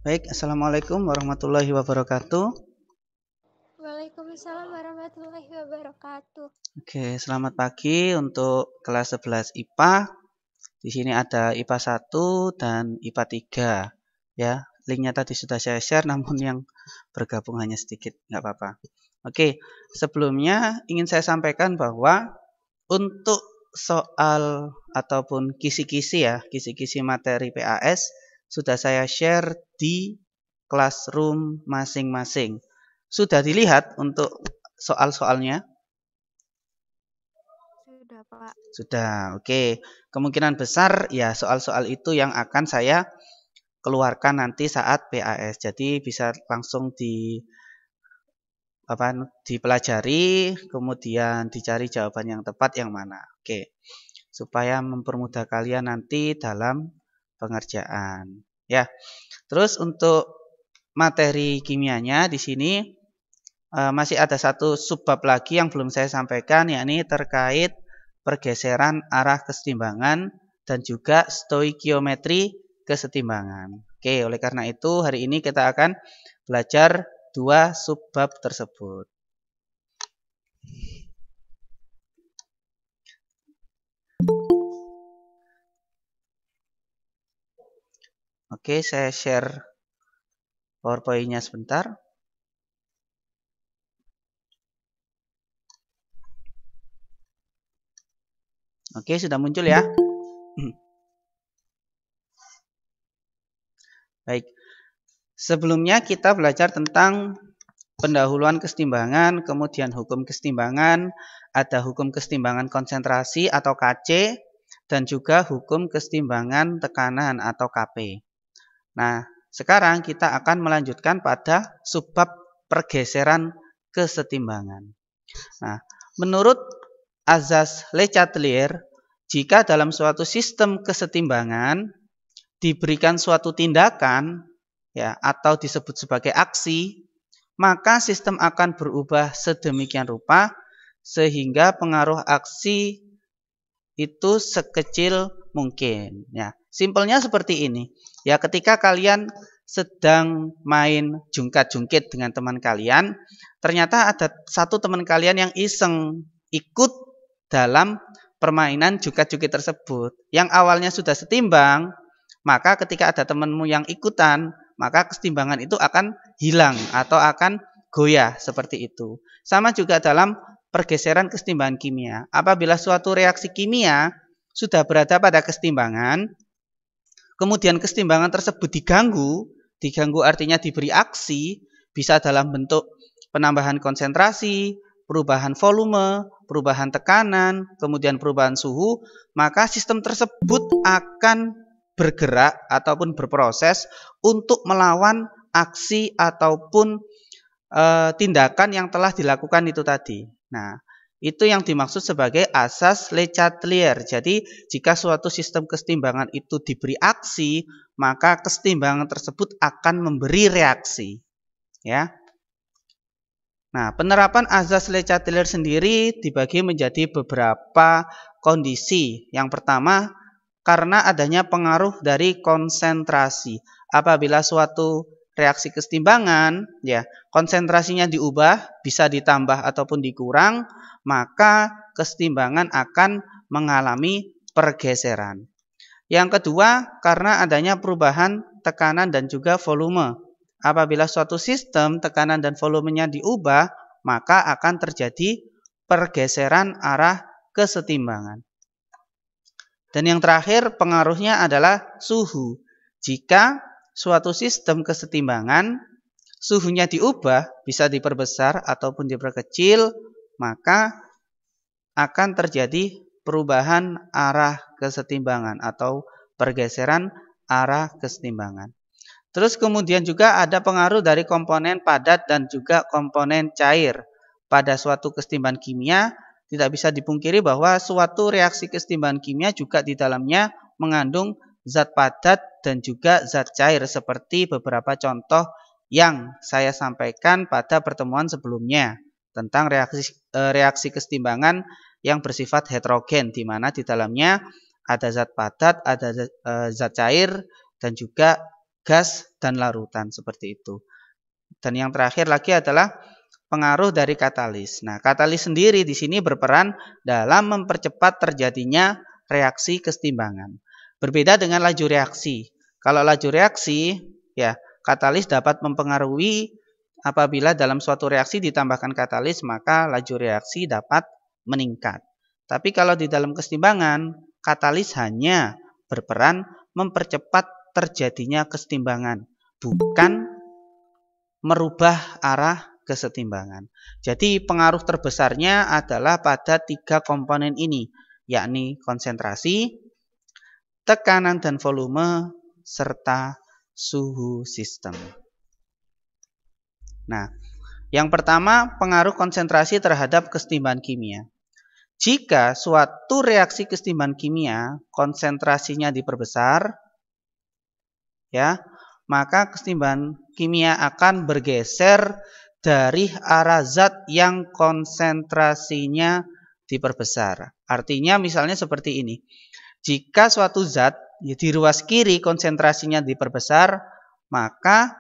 Baik, Assalamualaikum warahmatullahi wabarakatuh. Waalaikumsalam warahmatullahi wabarakatuh. Oke, selamat pagi untuk kelas 11 IPA. Di sini ada IPA 1 dan IPA 3. Ya, linknya tadi sudah saya share, namun yang bergabung hanya sedikit, nggak apa-apa. Oke, sebelumnya ingin saya sampaikan bahwa untuk soal ataupun kisi-kisi ya, kisi-kisi materi PAS sudah saya share di classroom masing-masing. Sudah dilihat untuk soal-soalnya? Sudah, Pak. Sudah, oke. Kemungkinan besar ya soal-soal itu yang akan saya keluarkan nanti saat PAS. Jadi bisa langsung dipelajari, kemudian dicari jawaban yang tepat yang mana. Oke. Supaya mempermudah kalian nanti dalam pengerjaan. Ya. Terus untuk materi kimianya di sini masih ada satu subbab lagi yang belum saya sampaikan, yakni terkait pergeseran arah kesetimbangan dan juga stoikiometri kesetimbangan. Oke, oleh karena itu hari ini kita akan belajar dua subbab tersebut. Oke, saya share PowerPoint-nya sebentar. Oke, sudah muncul ya. Baik. Sebelumnya kita belajar tentang pendahuluan kesetimbangan, kemudian hukum kesetimbangan, ada hukum kesetimbangan konsentrasi atau KC, dan juga hukum kesetimbangan tekanan atau KP. Nah, sekarang kita akan melanjutkan pada subbab pergeseran kesetimbangan. Nah, menurut azas Le Chatelier, jika dalam suatu sistem kesetimbangan diberikan suatu tindakan ya atau disebut sebagai aksi, maka sistem akan berubah sedemikian rupa sehingga pengaruh aksi itu sekecil mungkin. Ya, simpelnya seperti ini. Ya, ketika kalian sedang main jungkat-jungkit dengan teman kalian, ternyata ada satu teman kalian yang iseng ikut dalam permainan jungkat-jungkit tersebut. Yang awalnya sudah setimbang, maka ketika ada temanmu yang ikutan, maka kesetimbangan itu akan hilang atau akan goyah seperti itu. Sama juga dalam pergeseran kesetimbangan kimia. Apabila suatu reaksi kimia sudah berada pada kesetimbangan, kemudian kesetimbangan tersebut diganggu artinya diberi aksi, bisa dalam bentuk penambahan konsentrasi, perubahan volume, perubahan tekanan, kemudian perubahan suhu, maka sistem tersebut akan bergerak ataupun berproses untuk melawan aksi ataupun tindakan yang telah dilakukan itu tadi. Nah, itu yang dimaksud sebagai asas Le Chatelier. Jadi, jika suatu sistem kesetimbangan itu diberi aksi, maka kesetimbangan tersebut akan memberi reaksi. Ya. Nah, penerapan asas Le Chatelier sendiri dibagi menjadi beberapa kondisi. Yang pertama, karena adanya pengaruh dari konsentrasi. Apabila suatu reaksi kesetimbangan, ya, konsentrasinya diubah, bisa ditambah ataupun dikurang, maka kesetimbangan akan mengalami pergeseran. Yang kedua, karena adanya perubahan tekanan dan juga volume. Apabila suatu sistem tekanan dan volumenya diubah, maka akan terjadi pergeseran arah kesetimbangan. Dan yang terakhir pengaruhnya adalah suhu. Jika suatu sistem kesetimbangan suhunya diubah, bisa diperbesar ataupun diperkecil, maka akan terjadi perubahan arah kesetimbangan atau pergeseran arah kesetimbangan. Terus kemudian juga ada pengaruh dari komponen padat dan juga komponen cair. Pada suatu kesetimbangan kimia, tidak bisa dipungkiri bahwa suatu reaksi kesetimbangan kimia juga di dalamnya mengandung zat padat dan juga zat cair seperti beberapa contoh yang saya sampaikan pada pertemuan sebelumnya tentang reaksi kesetimbangan yang bersifat heterogen, di mana di dalamnya ada zat padat, ada zat cair dan juga gas dan larutan seperti itu. Dan yang terakhir lagi adalah pengaruh dari katalis. Nah, katalis sendiri di sini berperan dalam mempercepat terjadinya reaksi kesetimbangan. Berbeda dengan laju reaksi. Kalau laju reaksi, ya, katalis dapat mempengaruhi apabila dalam suatu reaksi ditambahkan katalis, maka laju reaksi dapat meningkat. Tapi kalau di dalam kesetimbangan, katalis hanya berperan mempercepat terjadinya kesetimbangan, bukan merubah arah kesetimbangan. Jadi pengaruh terbesarnya adalah pada 3 komponen ini, yakni konsentrasi, tekanan dan volume, serta suhu sistem. Nah, yang pertama pengaruh konsentrasi terhadap kesetimbangan kimia. Jika suatu reaksi kesetimbangan kimia konsentrasinya diperbesar, ya, maka kesetimbangan kimia akan bergeser dari arah zat yang konsentrasinya diperbesar. Artinya misalnya seperti ini. Jika suatu zat di ruas kiri konsentrasinya diperbesar, maka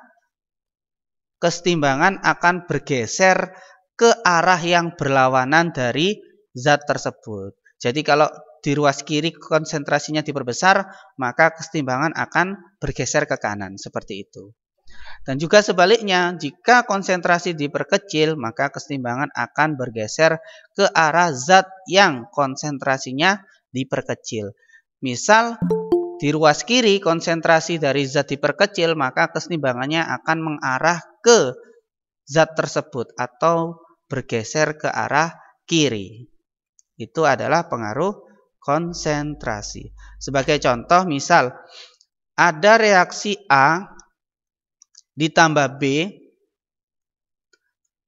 kesetimbangan akan bergeser ke arah yang berlawanan dari zat tersebut. Jadi kalau di ruas kiri konsentrasinya diperbesar, maka kesetimbangan akan bergeser ke kanan, seperti itu. Dan juga sebaliknya, jika konsentrasi diperkecil, maka kesetimbangan akan bergeser ke arah zat yang konsentrasinya diperkecil. Misal, di ruas kiri konsentrasi dari zat diperkecil, maka kesetimbangannya akan mengarah ke zat tersebut atau bergeser ke arah kiri. Itu adalah pengaruh konsentrasi. Sebagai contoh, misal ada reaksi A ditambah B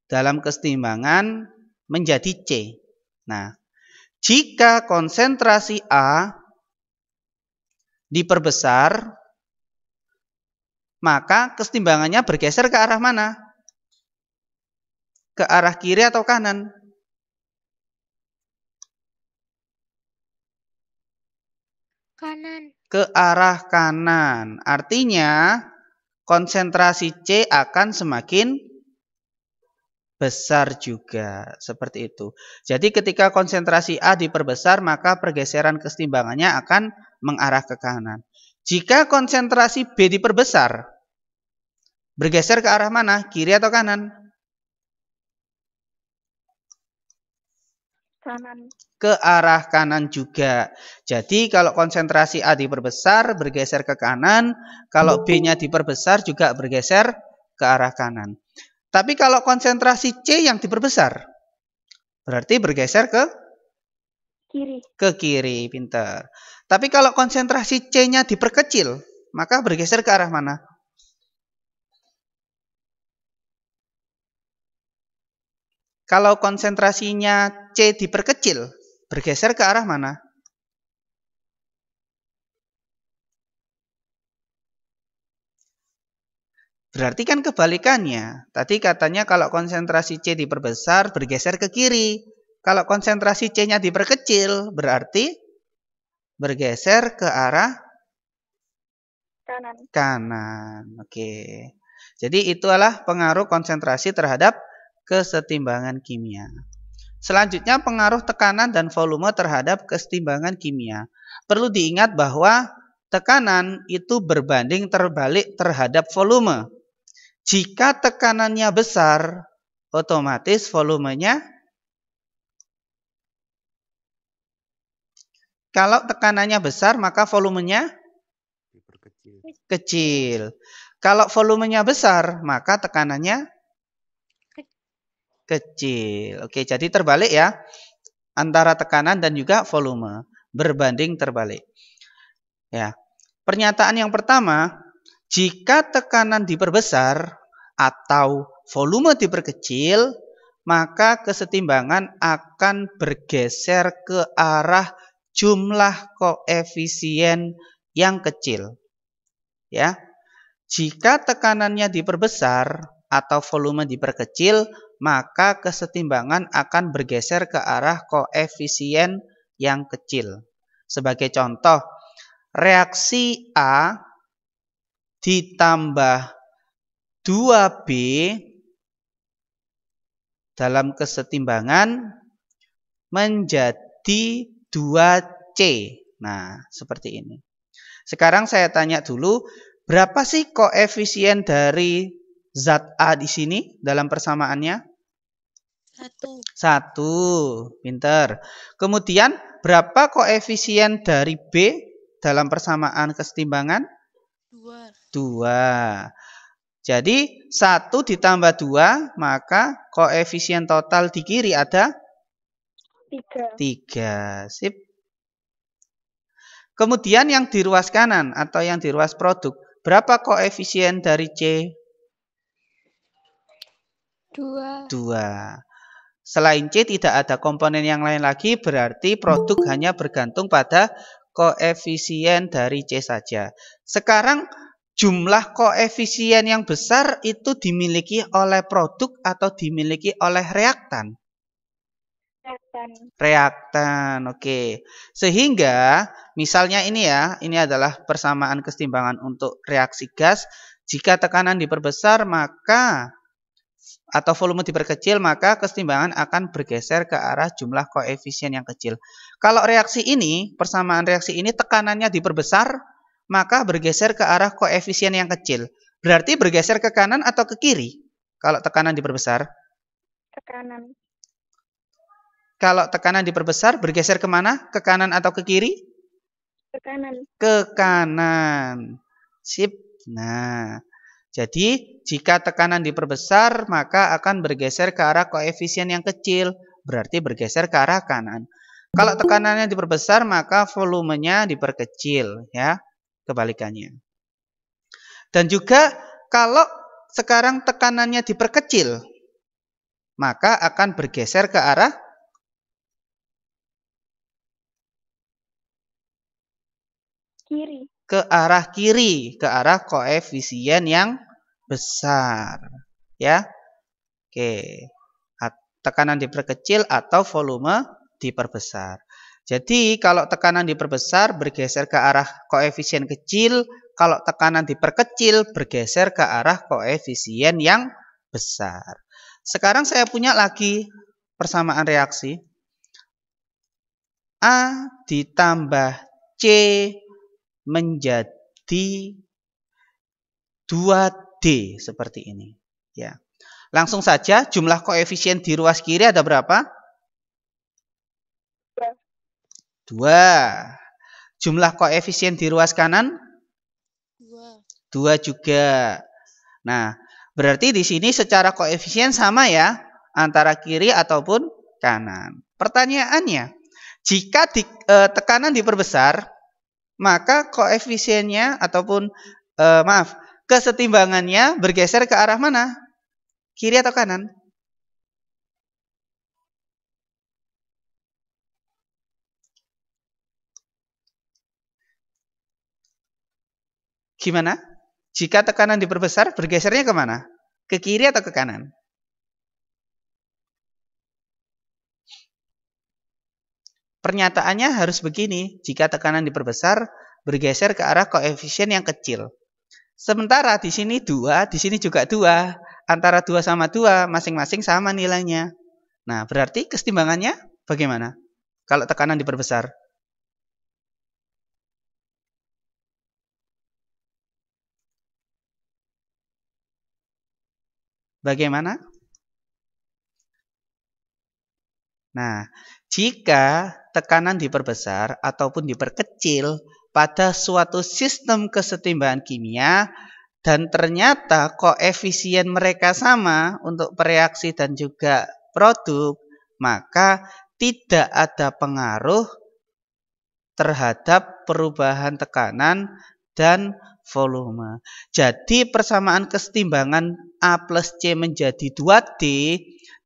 dalam kesetimbangan menjadi C. Nah, jika konsentrasi A diperbesar, maka kesetimbangannya bergeser ke arah mana? Ke arah kiri atau kanan? Kanan. Ke arah kanan. Artinya konsentrasi C akan semakin besar juga. Seperti itu. Jadi ketika konsentrasi A diperbesar, maka pergeseran kesetimbangannya akan mengarah ke kanan. Jika konsentrasi B diperbesar, bergeser ke arah mana? Kiri atau kanan? Kanan. Ke arah kanan juga. Jadi kalau konsentrasi A diperbesar, bergeser ke kanan. Kalau B-nya diperbesar, juga bergeser ke arah kanan. Tapi kalau konsentrasi C yang diperbesar, berarti bergeser ke Kiri. Ke kiri, pintar. Tapi kalau konsentrasi C-nya diperkecil, maka bergeser ke arah mana? Kalau konsentrasinya C diperkecil, bergeser ke arah mana? Berarti kan kebalikannya. Tadi katanya kalau konsentrasi C diperbesar, bergeser ke kiri. Kalau konsentrasi C-nya diperkecil, berarti bergeser ke arah kanan. Oke. Jadi itulah pengaruh konsentrasi terhadap kesetimbangan kimia. Selanjutnya pengaruh tekanan dan volume terhadap kesetimbangan kimia. Perlu diingat bahwa tekanan itu berbanding terbalik terhadap volume. Jika tekanannya besar, otomatis volumenya, kalau tekanannya besar, maka volumenya kecil. Kalau volumenya besar, maka tekanannya kecil. Oke, jadi terbalik ya. Antara tekanan dan juga volume. Berbanding terbalik. Ya. Pernyataan yang pertama, jika tekanan diperbesar atau volume diperkecil, maka kesetimbangan akan bergeser ke arah jumlah koefisien yang kecil. Ya. Jika tekanannya diperbesar atau volume diperkecil, maka kesetimbangan akan bergeser ke arah koefisien yang kecil. Sebagai contoh, reaksi A ditambah 2B dalam kesetimbangan menjadi 2C. Nah, seperti ini. Sekarang saya tanya dulu, berapa sih koefisien dari zat A di sini dalam persamaannya? 1. Pinter. Kemudian, berapa koefisien dari B dalam persamaan kesetimbangan? 2. Jadi 1 ditambah 2, maka koefisien total di kiri ada 3. Sip. Kemudian yang di ruas kanan atau yang di ruas produk, berapa koefisien dari C? 2. Selain C tidak ada komponen yang lain lagi, berarti produk hanya bergantung pada koefisien dari C saja. Sekarang jumlah koefisien yang besar itu dimiliki oleh produk atau dimiliki oleh reaktan? Reaktan, oke. Sehingga misalnya ini ya, ini adalah persamaan kesetimbangan untuk reaksi gas. Jika tekanan diperbesar maka atau volume diperkecil, maka kesetimbangan akan bergeser ke arah jumlah koefisien yang kecil. Kalau reaksi ini, persamaan reaksi ini tekanannya diperbesar, maka bergeser ke arah koefisien yang kecil. Berarti bergeser ke kanan atau ke kiri? Kalau tekanan diperbesar? Ke kanan. Kalau tekanan diperbesar, bergeser kemana? Ke kanan atau ke kiri? Ke kanan. Ke kanan. Sip. Nah, jadi jika tekanan diperbesar, maka akan bergeser ke arah koefisien yang kecil. Berarti bergeser ke arah kanan. Kalau tekanannya diperbesar, maka volumenya diperkecil. Ya, kebalikannya. Dan juga kalau sekarang tekanannya diperkecil, maka akan bergeser ke arah kiri. Ke arah kiri, ke arah koefisien yang besar. Ya. Oke. Tekanan diperkecil atau volume diperbesar. Jadi kalau tekanan diperbesar bergeser ke arah koefisien kecil, kalau tekanan diperkecil bergeser ke arah koefisien yang besar. Sekarang saya punya lagi persamaan reaksi. A ditambah C menjadi 2D seperti ini. Ya. Langsung saja jumlah koefisien di ruas kiri ada berapa? 2. Jumlah koefisien di ruas kanan? 2 juga. Nah, berarti di sini secara koefisien sama ya, antara kiri ataupun kanan. Pertanyaannya, jika tekanan diperbesar, maka koefisiennya ataupun kesetimbangannya bergeser ke arah mana? Kiri atau kanan? Gimana? Jika tekanan diperbesar, bergesernya ke mana? Ke kiri atau ke kanan? Pernyataannya harus begini. Jika tekanan diperbesar, bergeser ke arah koefisien yang kecil. Sementara di sini 2, di sini juga 2. Antara 2 sama 2, masing-masing sama nilainya. Nah, berarti kesetimbangannya bagaimana? Kalau tekanan diperbesar. Bagaimana? Nah, jika tekanan diperbesar ataupun diperkecil pada suatu sistem kesetimbangan kimia dan ternyata koefisien mereka sama untuk bereaksi dan juga produk, maka tidak ada pengaruh terhadap perubahan tekanan dan volume. Jadi persamaan kesetimbangan A plus C menjadi 2D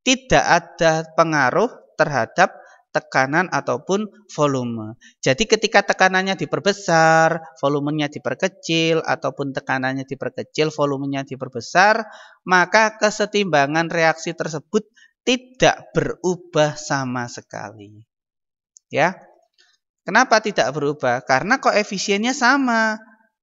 tidak ada pengaruh terhadap tekanan ataupun volume. Jadi ketika tekanannya diperbesar, volumenya diperkecil, ataupun tekanannya diperkecil, volumenya diperbesar, maka kesetimbangan reaksi tersebut tidak berubah sama sekali. Ya. Kenapa tidak berubah? Karena koefisiennya sama.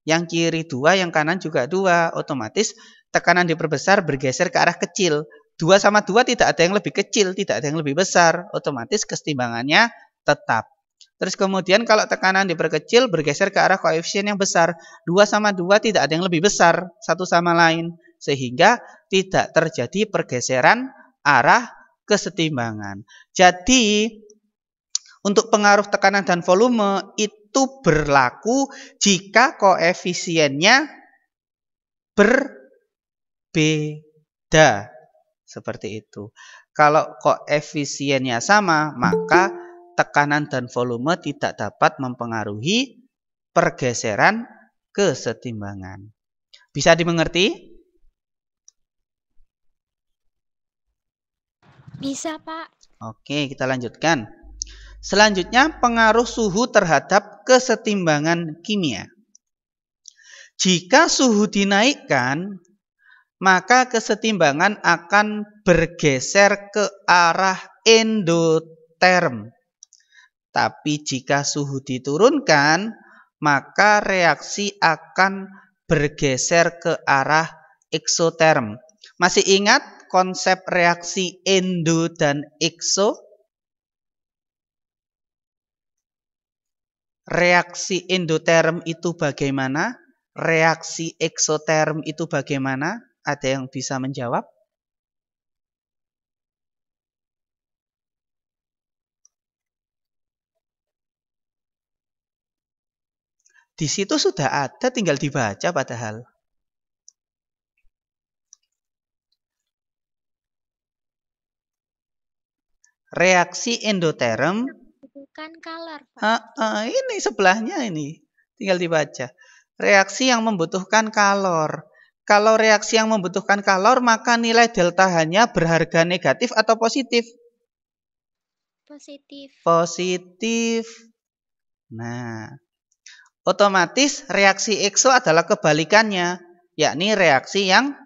Yang kiri 2, yang kanan juga 2. Otomatis tekanan diperbesar bergeser ke arah kecil. 2 sama 2 tidak ada yang lebih kecil, tidak ada yang lebih besar. Otomatis kesetimbangannya tetap. Terus kemudian kalau tekanan diperkecil bergeser ke arah koefisien yang besar. 2 sama 2 tidak ada yang lebih besar satu sama lain. Sehingga tidak terjadi pergeseran arah kesetimbangan. Jadi untuk pengaruh tekanan dan volume itu berlaku jika koefisiennya berbeda. Seperti itu. Kalau koefisiennya sama, maka tekanan dan volume tidak dapat mempengaruhi pergeseran kesetimbangan. Bisa dimengerti? Bisa, Pak. Oke, kita lanjutkan. Selanjutnya, pengaruh suhu terhadap kesetimbangan kimia. Jika suhu dinaikkan, maka kesetimbangan akan bergeser ke arah endoterm. Tapi jika suhu diturunkan, maka reaksi akan bergeser ke arah eksoterm. Masih ingat konsep reaksi endo dan ekso? Reaksi endoterm itu bagaimana? Reaksi eksoterm itu bagaimana? Ada yang bisa menjawab? Di situ sudah ada, tinggal dibaca padahal. Reaksi endoterm. Bukan kalor, Pak. Ini sebelahnya ini. Tinggal dibaca. Reaksi yang membutuhkan kalor. Kalau reaksi yang membutuhkan kalor, maka nilai delta H-nya berharga negatif atau positif? Positif. Positif. Nah, otomatis reaksi ekso adalah kebalikannya, yakni reaksi yang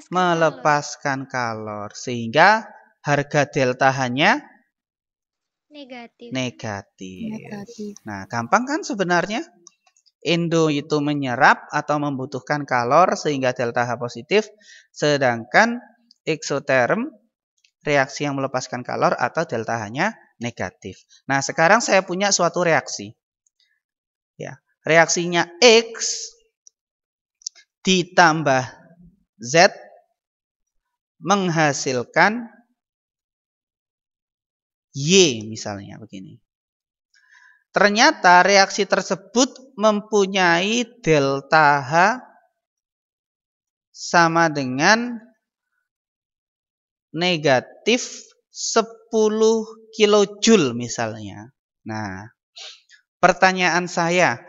melepaskan kalor. Sehingga harga delta H-nya negatif. Nah, gampang kan sebenarnya? Endo itu menyerap atau membutuhkan kalor sehingga delta H positif. Sedangkan eksoterm reaksi yang melepaskan kalor atau delta H-nya negatif. Nah, sekarang saya punya suatu reaksi. Ya, reaksinya X ditambah Z menghasilkan Y misalnya begini. Ternyata reaksi tersebut mempunyai delta H sama dengan negatif 10 kilojoule misalnya. Nah, pertanyaan saya,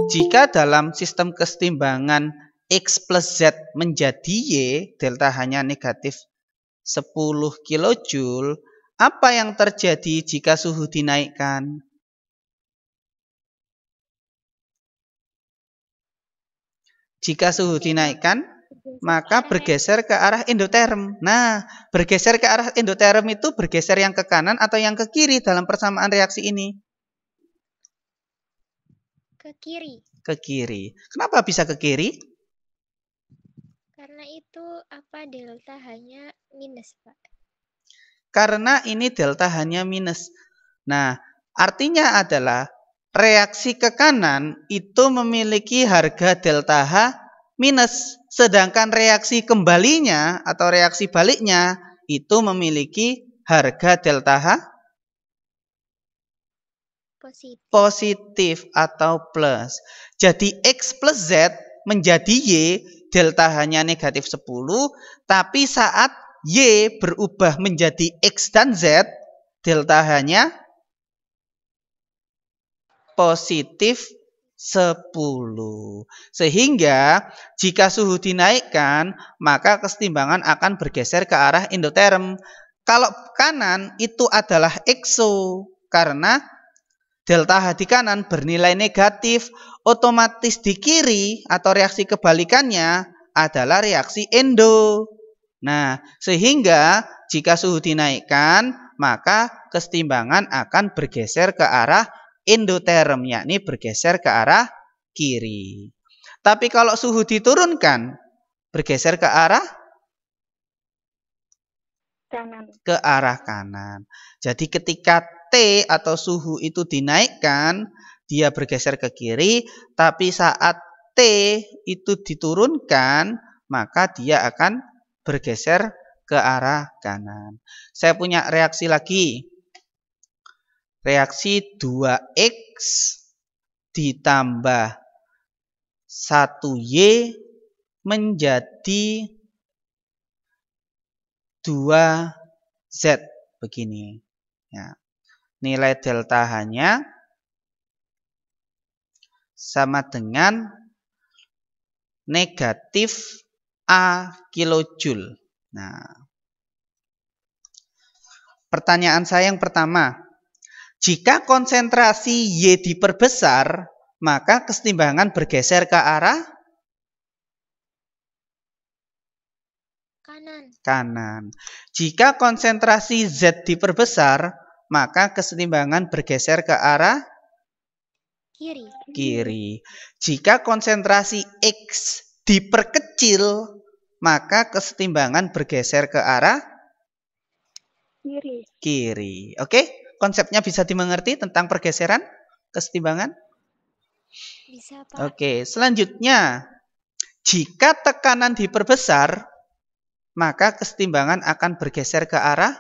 jika dalam sistem kesetimbangan X plus Z menjadi Y, delta H-nya negatif 10 kilojoule, apa yang terjadi jika suhu dinaikkan? Jika suhu dinaikkan, maka bergeser ke arah endoterm. Nah, bergeser ke arah endoterm itu bergeser yang ke kanan atau yang ke kiri dalam persamaan reaksi ini? Ke kiri. Ke kiri. Kenapa bisa ke kiri? Karena itu delta H-nya minus, Pak. Karena ini delta H-nya minus. Nah, artinya adalah reaksi ke kanan itu memiliki harga delta H minus. Sedangkan reaksi kembalinya atau reaksi baliknya itu memiliki harga delta H positif atau plus. Jadi X plus Z menjadi Y, delta H-nya negatif 10. Tapi saat Y berubah menjadi X dan Z, delta H-nya positif 10. Sehingga jika suhu dinaikkan, maka kesetimbangan akan bergeser ke arah endoterm. Kalau kanan itu adalah ekso, karena delta H di kanan bernilai negatif. Otomatis di kiri atau reaksi kebalikannya adalah reaksi endo. Nah, sehingga jika suhu dinaikkan, maka kesetimbangan akan bergeser ke arah endoterm, yakni bergeser ke arah kiri. Tapi kalau suhu diturunkan, bergeser ke arah Kanan. ke arah kanan. Jadi ketika T atau suhu itu dinaikkan, dia bergeser ke kiri, tapi saat T itu diturunkan, maka dia akan bergeser ke arah kanan. Saya punya reaksi lagi. Reaksi 2X ditambah 1Y menjadi 2Z. Begini. Ya. Nilai delta H-nya sama dengan negatif A kilojoule. Nah, pertanyaan saya yang pertama, jika konsentrasi Y diperbesar, maka kesetimbangan bergeser ke arah kanan. Jika konsentrasi Z diperbesar, maka kesetimbangan bergeser ke arah kiri. Jika konsentrasi X diperkecil, maka kesetimbangan bergeser ke arah kiri. Oke, konsepnya bisa dimengerti tentang pergeseran kesetimbangan? Bisa, Pak. Oke, selanjutnya, jika tekanan diperbesar, maka kesetimbangan akan bergeser ke arah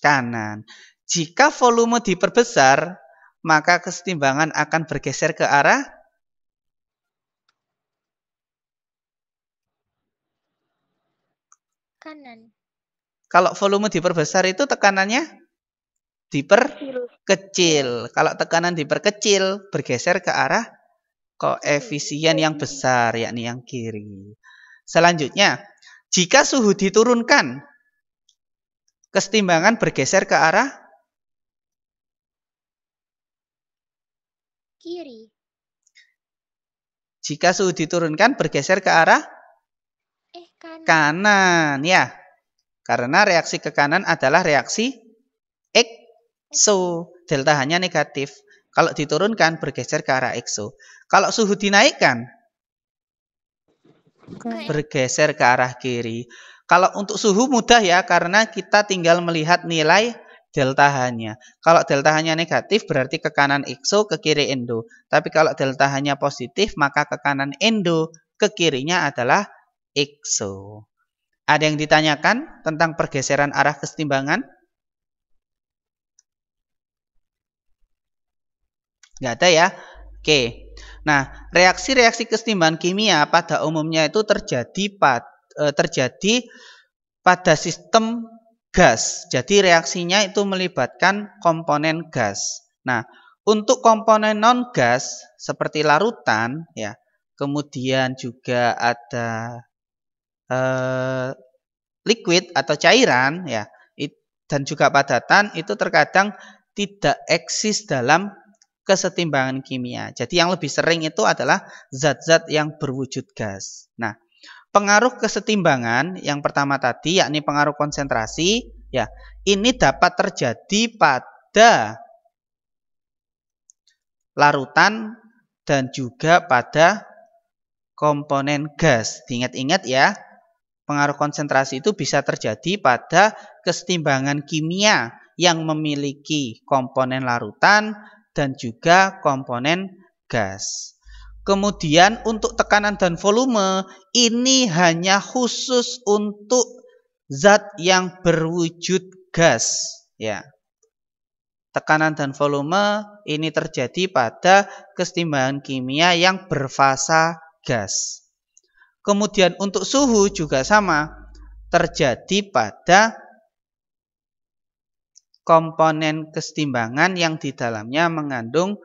kanan. Jika volume diperbesar, maka kesetimbangan akan bergeser ke arah kanan. Kalau volume diperbesar itu tekanannya diperkecil. Kalau tekanan diperkecil, bergeser ke arah koefisien yang besar, yakni yang kiri. Selanjutnya, jika suhu diturunkan, kesetimbangan bergeser ke arah kiri. Jika suhu diturunkan, bergeser ke arah kanan, ya. Karena reaksi ke kanan adalah reaksi exo. Delta H-nya negatif. Kalau diturunkan, bergeser ke arah exo. Kalau suhu dinaikkan, bergeser ke arah kiri. Kalau untuk suhu mudah ya, karena kita tinggal melihat nilai delta H-nya. Kalau delta H-nya negatif, berarti ke kanan exo, ke kiri endo. Tapi kalau delta H-nya positif, maka ke kanan endo, ke kirinya adalah exo. Ada yang ditanyakan tentang pergeseran arah kesetimbangan? Nggak ada ya? Oke. Nah, reaksi-reaksi kesetimbangan kimia pada umumnya itu terjadi pada sistem gas. Jadi reaksinya itu melibatkan komponen gas. Nah, untuk komponen non-gas seperti larutan, ya, kemudian juga ada liquid atau cairan, ya, dan juga padatan, itu terkadang tidak eksis dalam kesetimbangan kimia. Jadi yang lebih sering itu adalah zat-zat yang berwujud gas. Nah, pengaruh kesetimbangan yang pertama tadi, yakni pengaruh konsentrasi, ya, ini dapat terjadi pada larutan dan juga pada komponen gas. Diingat-ingat ya, pengaruh konsentrasi itu bisa terjadi pada kesetimbangan kimia yang memiliki komponen larutan dan juga komponen gas. Kemudian untuk tekanan dan volume, ini hanya khusus untuk zat yang berwujud gas. Ya. Tekanan dan volume ini terjadi pada kesetimbangan kimia yang berfasa gas. Kemudian untuk suhu juga sama, terjadi pada komponen kesetimbangan yang di dalamnya mengandung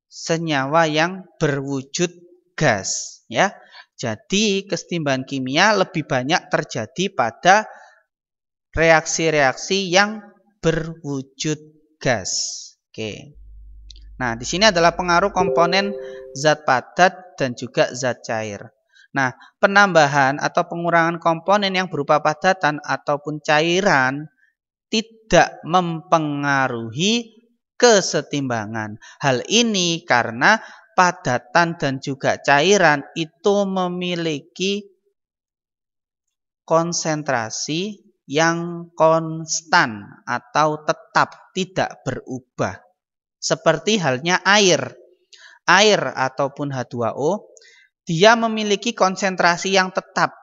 senyawa yang berwujud gas, ya. Jadi kesetimbangan kimia lebih banyak terjadi pada reaksi-reaksi yang berwujud gas. Oke. Nah, di sini adalah pengaruh komponen zat padat dan juga zat cair. Nah, penambahan atau pengurangan komponen yang berupa padatan ataupun cairan tidak mempengaruhi kesetimbangan. Hal ini karena padatan dan juga cairan itu memiliki konsentrasi yang konstan atau tetap tidak berubah. Seperti halnya air. Air ataupun H2O, dia memiliki konsentrasi yang tetap.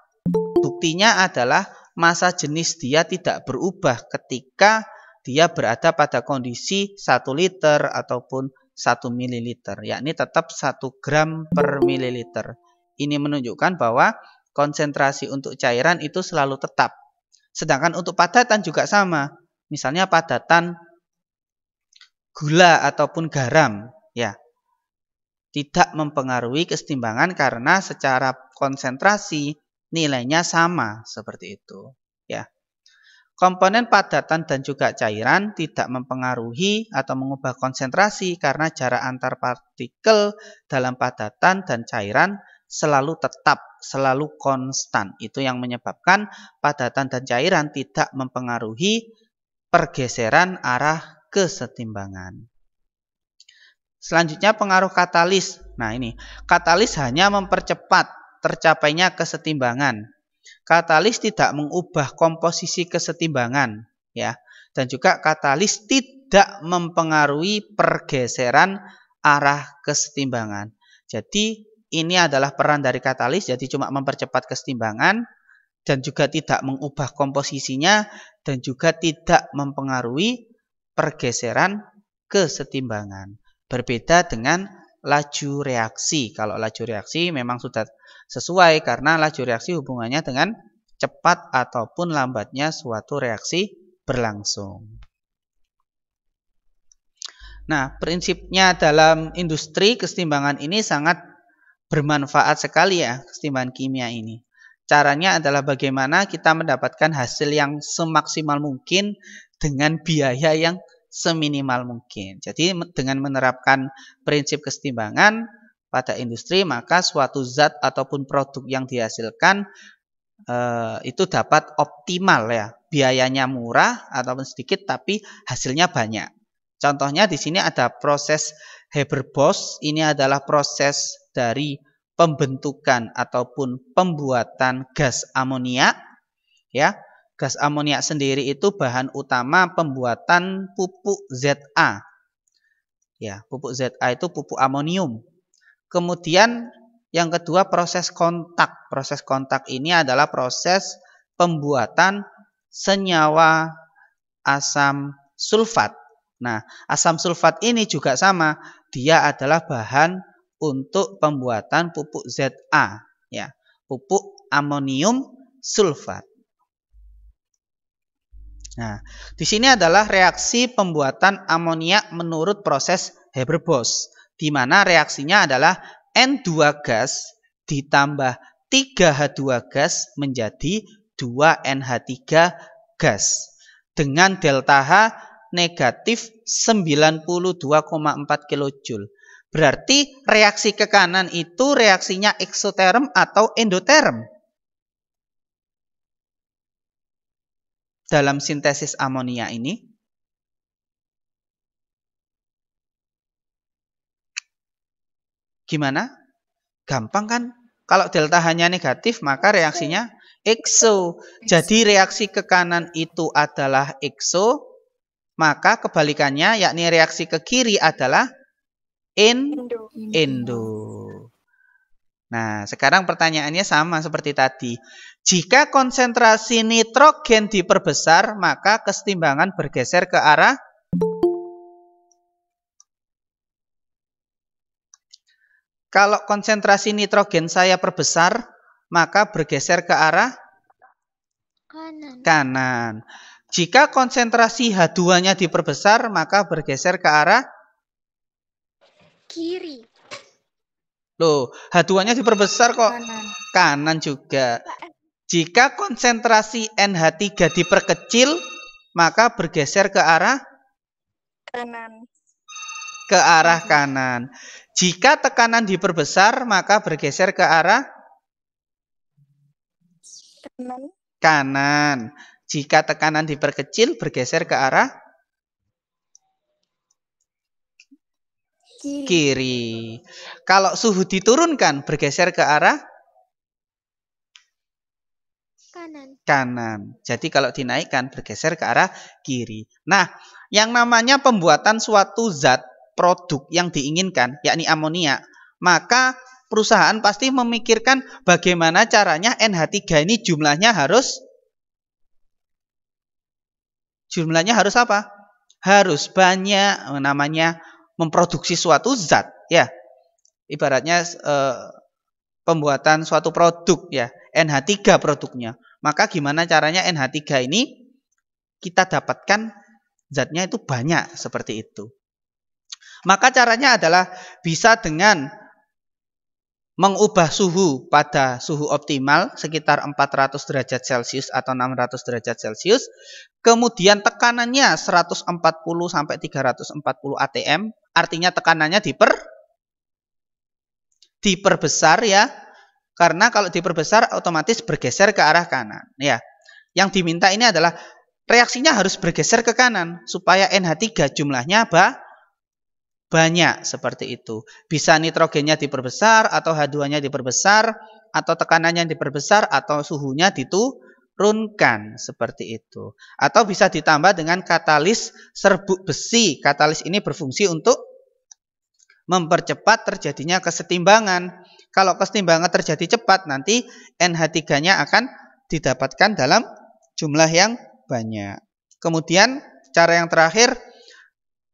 Buktinya adalah massa jenis dia tidak berubah ketika dia berada pada kondisi 1 liter ataupun 1 mililiter, yakni tetap 1 gram per mililiter. Ini menunjukkan bahwa konsentrasi untuk cairan itu selalu tetap. Sedangkan untuk padatan juga sama. Misalnya padatan gula ataupun garam, ya, tidak mempengaruhi kesetimbangan karena secara konsentrasi nilainya sama seperti itu, ya. Komponen padatan dan juga cairan tidak mempengaruhi atau mengubah konsentrasi karena jarak antar partikel dalam padatan dan cairan selalu tetap, selalu konstan. Itu yang menyebabkan padatan dan cairan tidak mempengaruhi pergeseran arah kesetimbangan. Selanjutnya pengaruh katalis. Nah ini, katalis hanya mempercepat tercapainya kesetimbangan. Katalis tidak mengubah komposisi kesetimbangan, ya. Dan juga katalis tidak mempengaruhi pergeseran arah kesetimbangan. Jadi ini adalah peran dari katalis, jadi cuma mempercepat kesetimbangan dan juga tidak mengubah komposisinya dan juga tidak mempengaruhi pergeseran kesetimbangan. Berbeda dengan laju reaksi. Kalau laju reaksi memang sudah sesuai karena laju reaksi hubungannya dengan cepat ataupun lambatnya suatu reaksi berlangsung. Nah, prinsipnya dalam industri kesetimbangan ini sangat bermanfaat sekali ya, kesetimbangan kimia ini. Caranya adalah bagaimana kita mendapatkan hasil yang semaksimal mungkin dengan biaya yang seminimal mungkin. Jadi dengan menerapkan prinsip kesetimbangan pada industri, maka suatu zat ataupun produk yang dihasilkan itu dapat optimal ya. Biayanya murah ataupun sedikit tapi hasilnya banyak. Contohnya di sini ada proses Haber-Bosch. Ini adalah proses dari pembentukan ataupun pembuatan gas amoniak, ya. Gas amoniak sendiri itu bahan utama pembuatan pupuk ZA. Ya, pupuk ZA itu pupuk amonium. Kemudian yang kedua proses kontak. Proses kontak ini adalah proses pembuatan senyawa asam sulfat. Nah, asam sulfat ini juga sama. Dia adalah bahan untuk pembuatan pupuk ZA, ya, pupuk amonium sulfat. Nah, di sini adalah reaksi pembuatan amoniak menurut proses Haber-Bosch, di mana reaksinya adalah N2 gas ditambah 3H2 gas menjadi 2NH3 gas dengan delta H negatif 92,4 kJ. Berarti reaksi ke kanan itu reaksinya eksoterm atau endoterm dalam sintesis amonia ini? Gimana? Gampang kan? Kalau delta H-nya negatif, maka reaksinya ekso. Jadi reaksi ke kanan itu adalah ekso, maka kebalikannya yakni reaksi ke kiri adalah endo. Nah, sekarang pertanyaannya sama seperti tadi. Jika konsentrasi nitrogen diperbesar, maka kesetimbangan bergeser ke arah kalau konsentrasi nitrogen saya perbesar, maka bergeser ke arah kanan. Jika konsentrasi H2-nya diperbesar, maka bergeser ke arah kiri. Loh, H2-nya diperbesar kok kanan juga. Jika konsentrasi NH3 diperkecil, maka bergeser ke arah Kanan. Ke arah kanan. Jika tekanan diperbesar, maka bergeser ke arah Kanan. kanan. Jika tekanan diperkecil, bergeser ke arah kiri. Kalau suhu diturunkan, bergeser ke arah kanan. Jadi kalau dinaikkan, bergeser ke arah kiri. Nah, yang namanya pembuatan suatu zat produk yang diinginkan, yakni amonia, maka perusahaan pasti memikirkan bagaimana caranya NH3 ini jumlahnya harus apa? Harus banyak, namanya memproduksi suatu zat, ya. Ibaratnya pembuatan suatu produk, ya, NH3 produknya. Maka gimana caranya NH3 ini kita dapatkan zatnya itu banyak seperti itu. Maka caranya adalah bisa dengan mengubah suhu pada suhu optimal sekitar 400 derajat Celcius atau 600 derajat Celcius. Kemudian tekanannya 140 sampai 340 atm. Artinya tekanannya diperbesar, ya. Karena kalau diperbesar otomatis bergeser ke arah kanan, ya. Yang diminta ini adalah reaksinya harus bergeser ke kanan supaya NH3 jumlahnya banyak, seperti itu. Bisa nitrogennya diperbesar atau H2-nya diperbesar atau tekanannya diperbesar atau suhunya diturunkan, seperti itu. Atau bisa ditambah dengan katalis serbuk besi. Katalis ini berfungsi untuk mempercepat terjadinya kesetimbangan. Kalau kesetimbangan terjadi cepat, nanti NH3-nya akan didapatkan dalam jumlah yang banyak. Kemudian cara yang terakhir,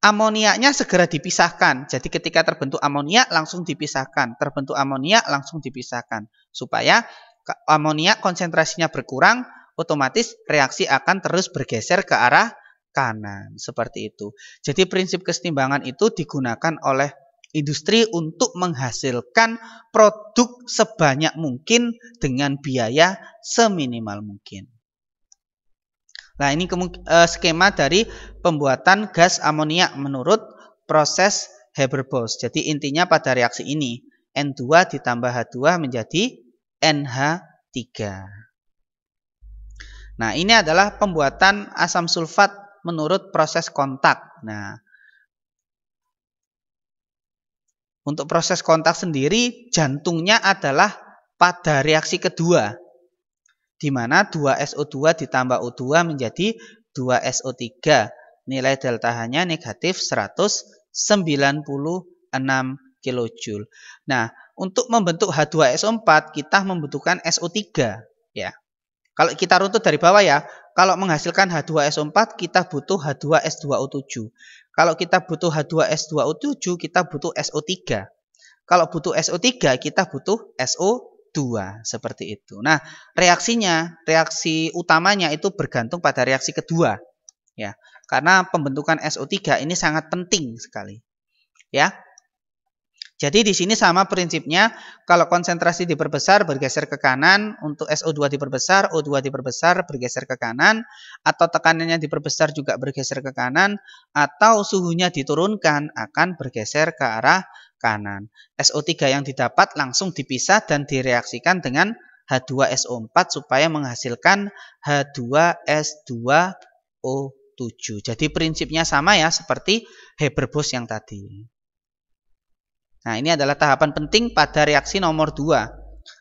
amoniaknya segera dipisahkan. Jadi ketika terbentuk amoniak langsung dipisahkan. Terbentuk amoniak langsung dipisahkan. Supaya amoniak konsentrasinya berkurang, otomatis reaksi akan terus bergeser ke arah kanan. Seperti itu. Jadi prinsip kesetimbangan itu digunakan oleh industri untuk menghasilkan produk sebanyak mungkin dengan biaya seminimal mungkin. Nah, ini skema dari pembuatan gas amoniak menurut proses Haber-Bosch. Jadi intinya pada reaksi ini N2 ditambah H2 menjadi NH3. Nah, ini adalah pembuatan asam sulfat menurut proses kontak. Nah, untuk proses kontak sendiri jantungnya adalah pada reaksi kedua, di mana 2SO2 ditambah O2 menjadi 2SO3. Nilai delta H-nya negatif 196 kJ. Nah, untuk membentuk H2SO4 kita membutuhkan SO3, ya. Kalau kita runtut dari bawah, ya, kalau menghasilkan H2SO4 kita butuh H2S2O7. Kalau kita butuh H2S2O7 kita butuh SO3. Kalau butuh SO3 kita butuh SO2, seperti itu. Nah, reaksi utamanya itu bergantung pada reaksi kedua, ya. Karena pembentukan SO3 ini sangat penting sekali, ya. Jadi di sini sama prinsipnya, kalau konsentrasi diperbesar bergeser ke kanan, untuk SO2 diperbesar, O2 diperbesar bergeser ke kanan, atau tekanannya diperbesar juga bergeser ke kanan, atau suhunya diturunkan akan bergeser ke arah kanan. SO3 yang didapat langsung dipisah dan direaksikan dengan H2SO4 supaya menghasilkan H2S2O7. Jadi prinsipnya sama, ya, seperti Haber-Bosch yang tadi. Nah, ini adalah tahapan penting pada reaksi nomor 2.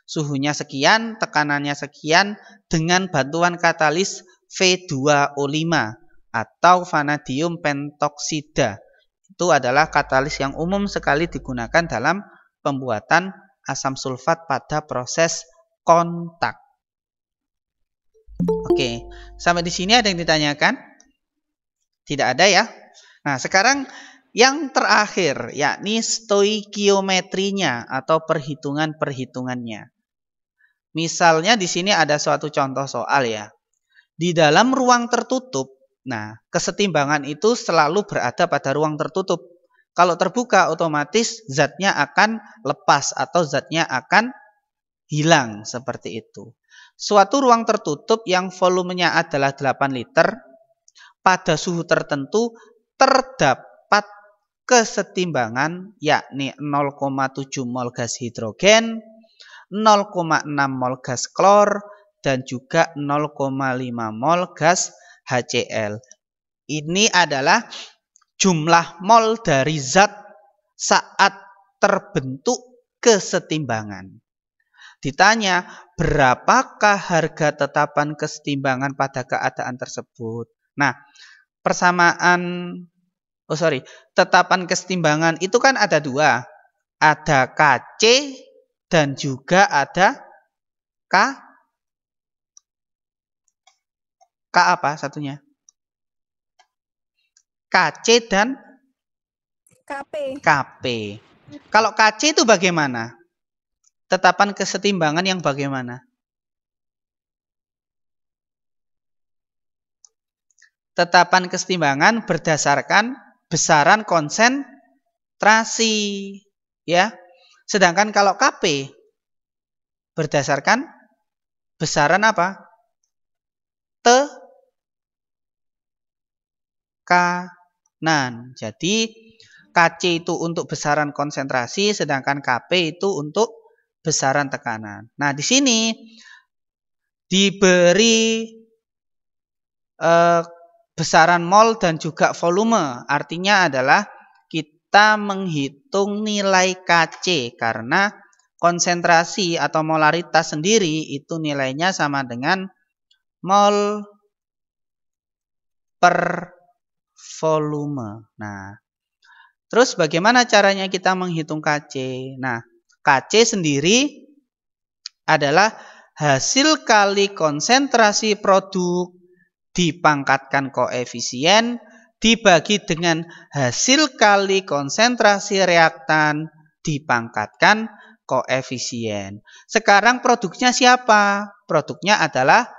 Suhunya sekian, tekanannya sekian dengan bantuan katalis V2O5 atau vanadium pentoksida. Itu adalah katalis yang umum sekali digunakan dalam pembuatan asam sulfat pada proses kontak. Oke, sampai di sini ada yang ditanyakan? Tidak ada, ya. Nah, sekarang yang terakhir, yakni stoikiometrinya atau perhitungan-perhitungannya. Misalnya di sini ada suatu contoh soal, ya. Di dalam ruang tertutup, nah, kesetimbangan itu selalu berada pada ruang tertutup. Kalau terbuka, otomatis zatnya akan lepas atau zatnya akan hilang, seperti itu. Suatu ruang tertutup yang volumenya adalah 8 liter, pada suhu tertentu terdapat kesetimbangan yakni 0,7 mol gas hidrogen, 0,6 mol gas klor, dan juga 0,5 mol gas HCl. Ini adalah jumlah mol dari zat saat terbentuk kesetimbangan. Ditanya, berapakah harga tetapan kesetimbangan pada keadaan tersebut? Nah, tetapan kesetimbangan itu kan ada dua. Ada Kc dan juga ada K apa satunya? Kc dan Kp. Kalau Kc itu bagaimana? Tetapan kesetimbangan yang bagaimana? Tetapan kesetimbangan berdasarkan besaran konsentrasi, ya. Sedangkan kalau Kp berdasarkan besaran apa? Tekanan. Jadi Kc itu untuk besaran konsentrasi, sedangkan Kp itu untuk besaran tekanan. Nah, di sini diberi besaran mol dan juga volume. Artinya adalah kita menghitung nilai Kc karena konsentrasi atau molaritas sendiri itu nilainya sama dengan mol per volume. Nah, terus bagaimana caranya kita menghitung Kc? Nah, Kc sendiri adalah hasil kali konsentrasi produk dipangkatkan koefisien dibagi dengan hasil kali konsentrasi reaktan dipangkatkan koefisien. Sekarang produknya siapa? Produknya adalah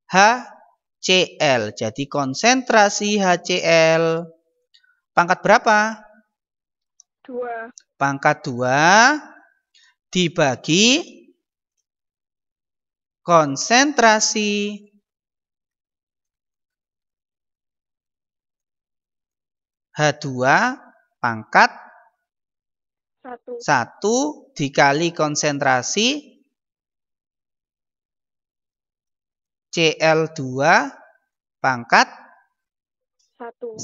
HCl. Jadi konsentrasi HCl pangkat berapa? 2. Pangkat 2 dibagi konsentrasi H2 pangkat 1 dikali konsentrasi Cl2 pangkat 1.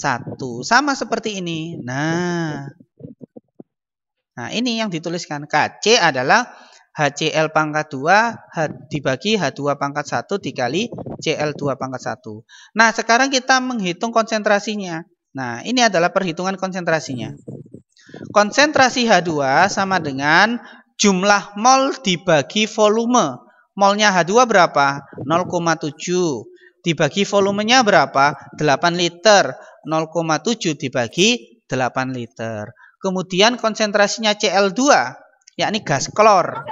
Sama seperti ini. Nah, ini yang dituliskan. Kc adalah HCl pangkat 2 dibagi H2 pangkat 1 dikali Cl2 pangkat 1. Nah, sekarang kita menghitung konsentrasinya. Nah, ini adalah perhitungan konsentrasinya. Konsentrasi H2 sama dengan jumlah mol dibagi volume. Molnya H2 berapa? 0,7. Dibagi volumenya berapa? 8 liter. 0,7 dibagi 8 liter. Kemudian konsentrasinya Cl2, yakni gas klor,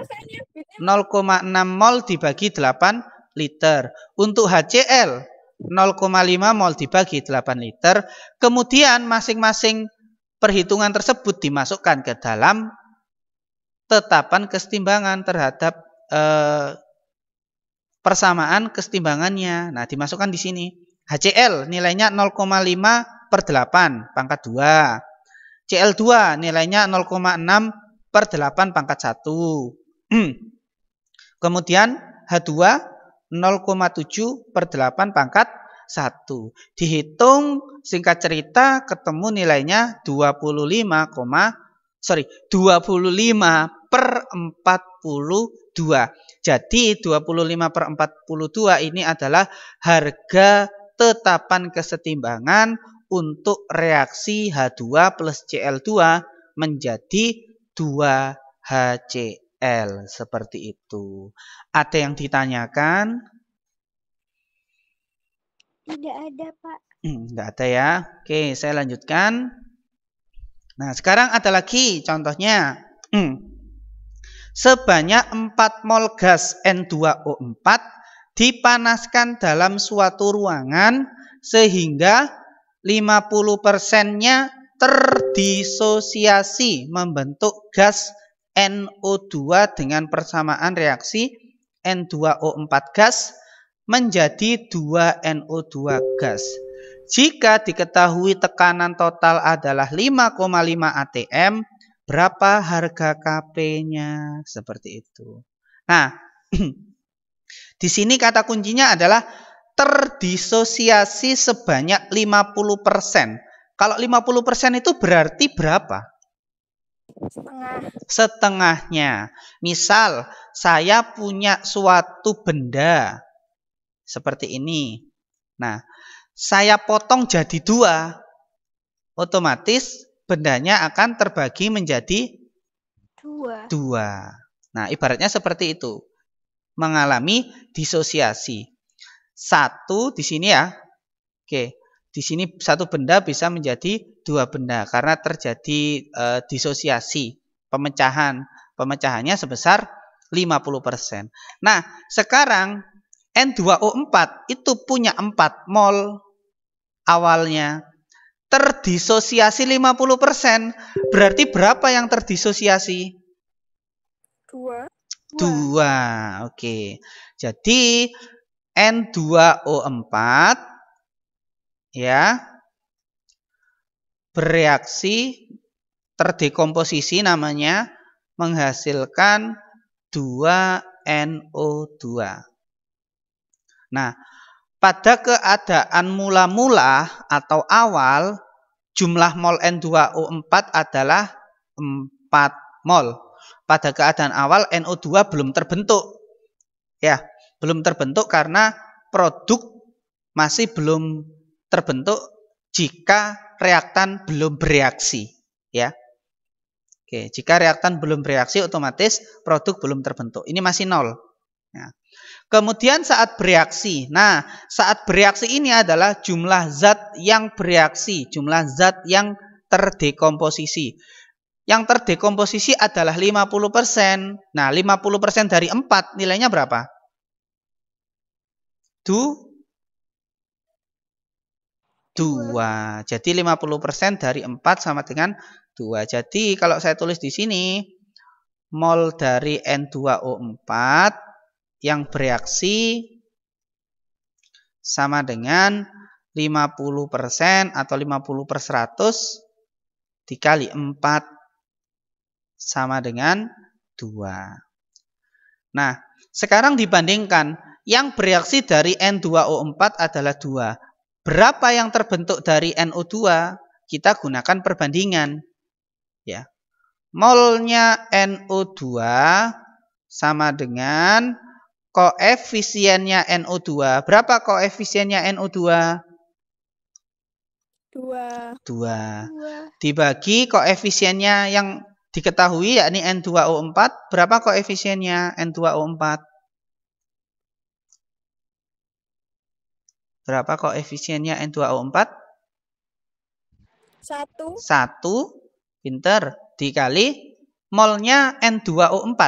0,6 mol dibagi 8 liter. Untuk HCl, 0,5 mol dibagi 8 liter. Kemudian masing-masing perhitungan tersebut dimasukkan ke dalam tetapan kesetimbangan terhadap persamaan kesetimbangannya. Nah, dimasukkan di sini. HCl nilainya 0,5 per 8 pangkat 2. Cl2 nilainya 0,6 per 8 pangkat 1. Kemudian H2 0,7 per 8 pangkat 1. Dihitung, singkat cerita ketemu nilainya 25 per 42. Jadi 25 per 42 ini adalah harga tetapan kesetimbangan untuk reaksi H2 plus Cl2 menjadi 2HCl. Seperti itu. Ada yang ditanyakan? Tidak ada, Pak. Tidak ada ya. Oke, saya lanjutkan. Nah, sekarang ada lagi contohnya. Sebanyak 4 mol gas N2O4 dipanaskan dalam suatu ruangan sehingga 50%-nya terdisosiasi membentuk gas NO2 dengan persamaan reaksi N2O4 gas menjadi 2NO2 gas. Jika diketahui tekanan total adalah 5,5 atm, berapa harga Kp-nya? Seperti itu. Nah, Di sini kata kuncinya adalah terdisosiasi sebanyak 50%. Kalau 50% itu berarti berapa? Setengah. Setengahnya. Misal, saya punya suatu benda seperti ini. Nah, saya potong jadi 2. Otomatis bendanya akan terbagi menjadi 2. Nah, ibaratnya seperti itu. Mengalami disosiasi. 1 di sini ya. Oke, di sini satu benda bisa menjadi 2 benda karena terjadi disosiasi, pemecahan. Pemecahannya sebesar 50%. Nah, sekarang N2O4 itu punya 4 mol awalnya. Terdisosiasi 50%. Berarti berapa yang terdisosiasi? 2. Oke. Jadi N2O4 ya bereaksi terdekomposisi namanya menghasilkan 2NO2. Nah, pada keadaan mula-mula atau awal jumlah mol N2O4 adalah 4 mol. Pada keadaan awal NO2 belum terbentuk. Ya, belum terbentuk karena produk masih belum terbentuk jika reaktan belum bereaksi, ya. Oke, jika reaktan belum bereaksi otomatis produk belum terbentuk. Ini masih 0. Ya. Kemudian saat bereaksi. Nah, saat bereaksi ini adalah jumlah zat yang bereaksi, jumlah zat yang terdekomposisi. Yang terdekomposisi adalah 50%. Nah, 50% dari 4 nilainya berapa? 2. Jadi 50% dari 4 sama dengan 2. Jadi kalau saya tulis di sini, mol dari N2O4 yang bereaksi sama dengan 50% atau 50/100 dikali 4 sama dengan 2. Nah, sekarang dibandingkan yang bereaksi dari N2O4 adalah 2. Berapa yang terbentuk dari NO2? Kita gunakan perbandingan. Ya. Molnya NO2 sama dengan koefisiennya NO2. Berapa koefisiennya NO2? 2. Dibagi koefisiennya yang diketahui yakni N2O4. Berapa koefisiennya N2O4? Berapa koefisiennya N2O4? 1. Pinter. Dikali molnya N2O4.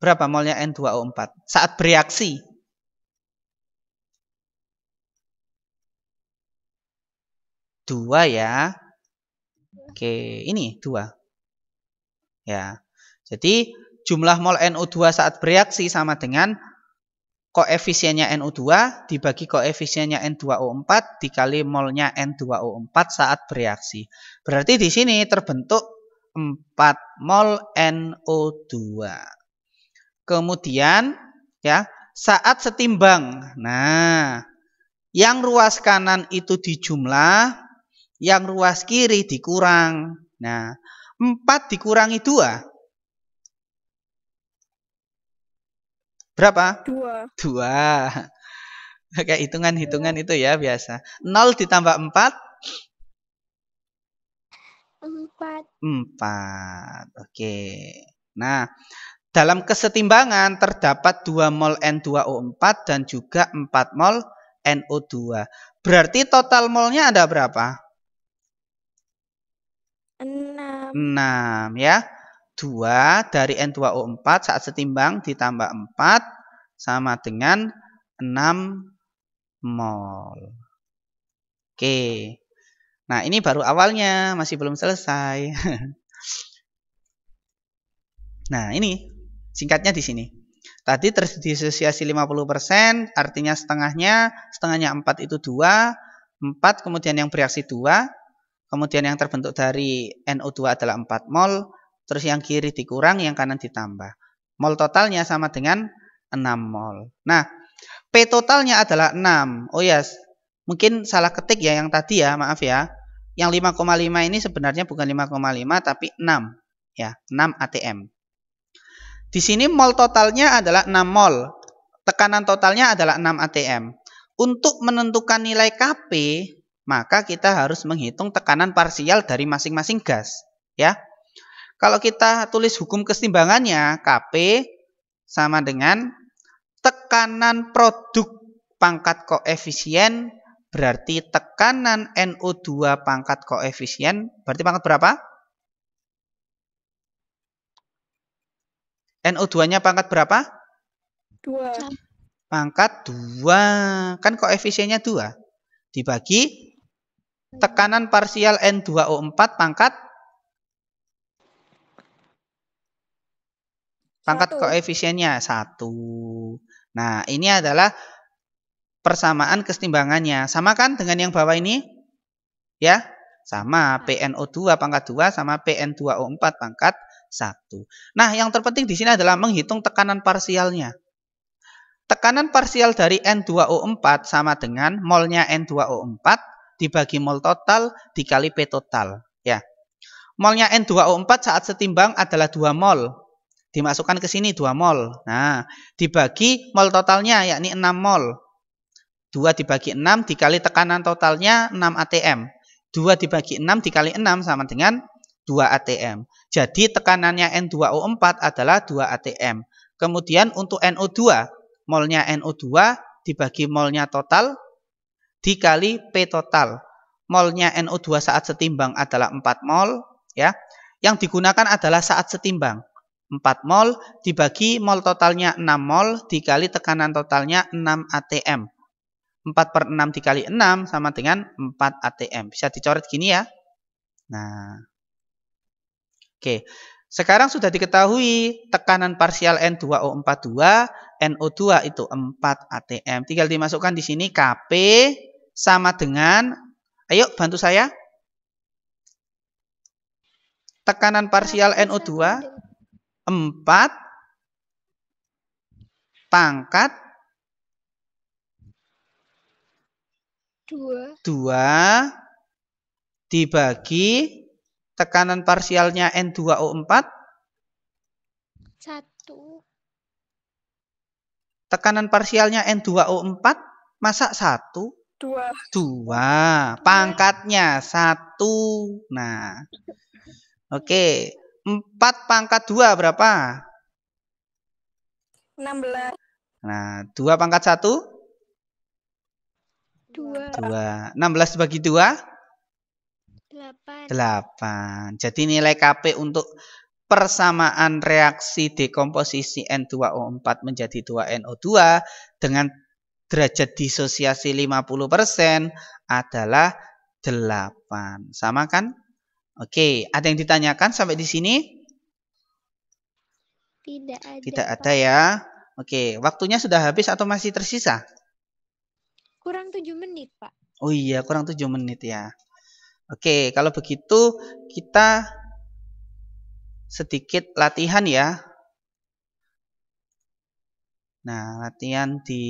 Berapa molnya N2O4 saat bereaksi? 2 ya. Oke, ini 2. Ya. Jadi jumlah mol NO2 saat bereaksi sama dengan koefisiennya NO2 dibagi koefisiennya N2O4 dikali molnya N2O4 saat bereaksi. Berarti di sini terbentuk 4 mol NO2. Kemudian ya, saat setimbang. Nah, yang ruas kanan itu dijumlah, yang ruas kiri dikurang. Nah, 4 dikurangi 2. Berapa? 2. Kayak hitungan-hitungan itu ya biasa. 0 ditambah 4? 4. Oke. Nah, dalam kesetimbangan terdapat 2 mol N2O4 dan juga 4 mol NO2. Berarti total molnya ada berapa? 6 ya. 2 dari N2O4 saat setimbang ditambah 4 sama dengan 6 mol. Oke. Nah, ini baru awalnya, masih belum selesai. Nah, ini singkatnya di sini. Tadi terdisosiasi 50%, artinya setengahnya 4 itu 2. 4 kemudian yang bereaksi 2. Kemudian yang terbentuk dari NO2 adalah 4 mol. terus yang kiri dikurang, yang kanan ditambah. Mol totalnya sama dengan 6 mol. Nah, P totalnya adalah 6. Oh ya, mungkin salah ketik ya yang tadi ya, maaf ya. Yang 5,5 ini sebenarnya bukan 5,5 tapi 6. Ya, 6 ATM. Di sini mol totalnya adalah 6 mol. Tekanan totalnya adalah 6 ATM. Untuk menentukan nilai Kp, maka kita harus menghitung tekanan parsial dari masing-masing gas. Ya. Kalau kita tulis hukum kesetimbangannya, Kp sama dengan tekanan produk pangkat koefisien, berarti tekanan NO2 pangkat koefisien, berarti pangkat berapa? NO2-nya pangkat berapa? 2. Pangkat 2. Kan koefisiennya 2. Dibagi tekanan parsial N2O4 pangkat koefisiennya 1. Nah, ini adalah persamaan kesetimbangannya. Sama kan dengan yang bawah ini? Ya, sama. PNO2 pangkat 2 sama PN2O4 pangkat 1. Nah, yang terpenting di sini adalah menghitung tekanan parsialnya. Tekanan parsial dari N2O4 sama dengan molnya N2O4 dibagi mol total dikali P total. Ya. Molnya N2O4 saat setimbang adalah 2 mol. Dimasukkan ke sini 2 mol. Nah, dibagi mol totalnya yakni 6 mol. 2 dibagi 6 dikali tekanan totalnya 6 ATM. 2 dibagi 6 dikali 6 sama dengan 2 ATM. Jadi tekanannya N2O4 adalah 2 ATM. Kemudian untuk NO2, molnya NO2 dibagi molnya total dikali P total. Molnya NO2 saat setimbang adalah 4 mol. Ya. Yang digunakan adalah saat setimbang. 4 mol dibagi mol totalnya 6 mol dikali tekanan totalnya 6 ATM. 4/6 dikali 6 sama dengan 4 ATM. Bisa dicoret gini ya. Nah. Oke. Sekarang sudah diketahui tekanan parsial N2O42, NO2 itu 4 ATM. Tinggal dimasukkan di sini Kp sama dengan, ayo bantu saya. Tekanan parsial NO2 4 pangkat 2 dibagi tekanan parsialnya N2O4 1. Tekanan parsialnya N2O4 masa 1? 2. Pangkatnya 1. Nah. Oke. 4 pangkat 2 berapa? 16. Nah, 2 pangkat 1? 2. 16 bagi 2? 8. Jadi nilai Kp untuk persamaan reaksi dekomposisi N2O4 menjadi 2NO2 dengan derajat disosiasi 50% adalah 8. Sama kan? Oke, ada yang ditanyakan sampai di sini? Tidak ada ya. Oke, waktunya sudah habis atau masih tersisa? Kurang 7 menit, Pak. Oh iya, kurang 7 menit ya. Oke, kalau begitu kita sedikit latihan ya. Nah, latihan di